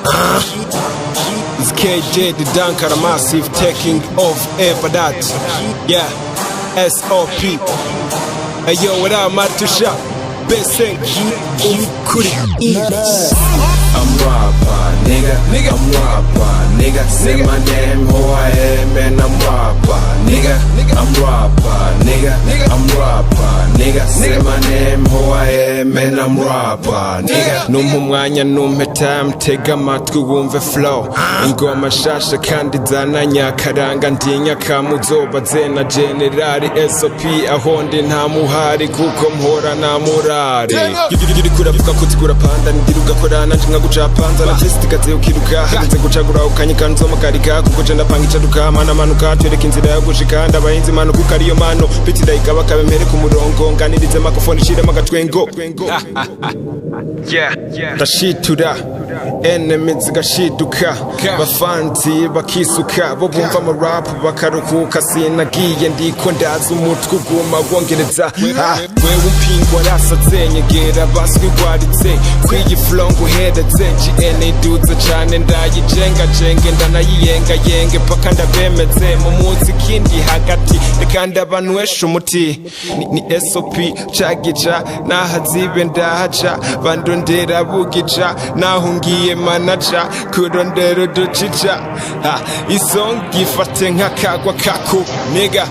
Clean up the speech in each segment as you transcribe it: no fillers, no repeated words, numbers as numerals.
It's KJ the Dankara Massive taking off ever that. Yeah, SOP. Hey yo, what up, Matusha? Besen Kuri. I'm rapper, nigga. I'm rapper, nigga. Say my name, who I am, and I'm rapper, nigga. I'm rapper, nigga. I'm rapper, nigga. Say my name, who I am, and I'm rapper, nigga. Numpa umwanya numpe time, tega amatwi wumve flow. Ingoma shasha kandi zananya akaranga ndinya kamuzoba zena generali SOP aho ndi nta muhari kuko mpora na murari. Yuri kuravuga ko zigura panda ndiruga korana njinga gucapanza na test gaze ukiruka hanze gucagura ukanyika nzomakarika kuko je ndapanga icaduka mana manuka twereka inzira yo gushika ndabahinzi mano kuko ariyo mano biti ndayigaba kabemere ku murongo nganirize makofoni shiremo agatwengo. Yeah, ndashitura enemies gashiduka bafanzi bakisuka bo bumva ama rap bakaruhuka sinagiye ndiko ndaza umutwe uguma wongereza wewe umpingwa rasaze nyegera baswi gwaritse kwiyi flow nguhereze GN duza cane ndayijenga jenge ndanayiyenga yenge paka ndabemeze mu muziki ndi hagati kandi abantu wesha umuti ni SOP cagica nahazibe ndahaca bandondera bugica nahungiye manager kurondera uducica isongi ifate nk'akagwa kako nigga.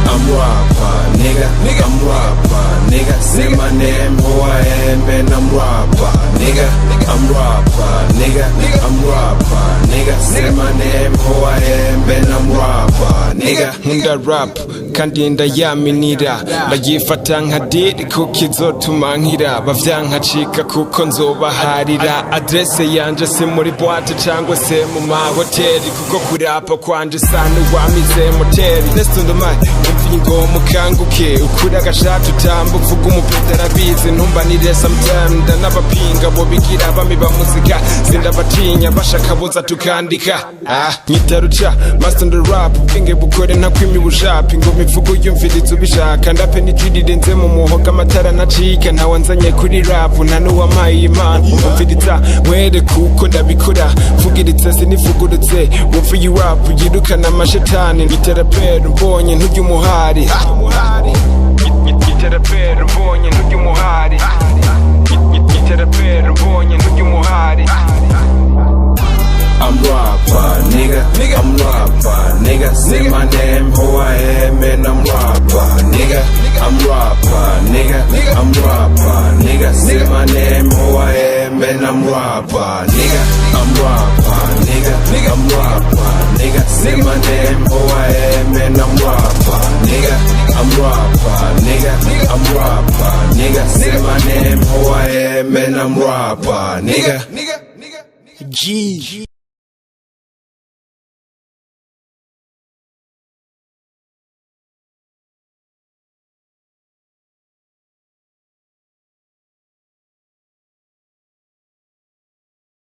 I'm rapper, nigga. I'm rapper, nigga. Say my name, who I am, and I'm rapper, nigga. I'm rapper, nigga. I'm rapper, nigga. Say my name, who I am, and I'm rapper, nigga. Nkunda rap kandi ndayaminira ndayifata nka diri kuko izotuma nkira bavyankacika kuko nzobaharira adresse yanje si muri boîte cyangwa se mu mahoteli kuko kurapa kwanje sanu wamize moteri next on the mic ingoma ukanguke ukuri agashati utambuka uvuga umupeta arabizi ntumbanire sometime ndanabapinga bo bigira bamiba muzika sindabatinya bashaka boza tukandika nyitaruca master the rap ubwenge bukore ntakwimi bushapi ngo mivugo yumviriza ubishaka ndape nijirirenze mu muhoga amatara nacika ntawanzanye kuri rap nta nuwamaye imana umviriza mwere kuko ndabikora vugiritse sinivugurutse wumva iyi rap yirukana amashetani iterapera mbonye ntujya umuhari iterapera mbonye ntujya umuhari iterapera mbonye ntujya umuhari. I'm rapper, nigga. I'm rapper, nigga. Say my name, who I am, and I'm rapper, nigga. I'm rapper, nigga. I'm rapper, nigga. Say my name, who I am, and I'm rapper, nigga. I'm rapper, nigga. I'm rapper, nigga. Say my name, who I am, and I'm rapper, nigga. I'm rapper, nigga. I'm rapper, nigga. Say my name, who I am, and I'm rapper, nigga. G.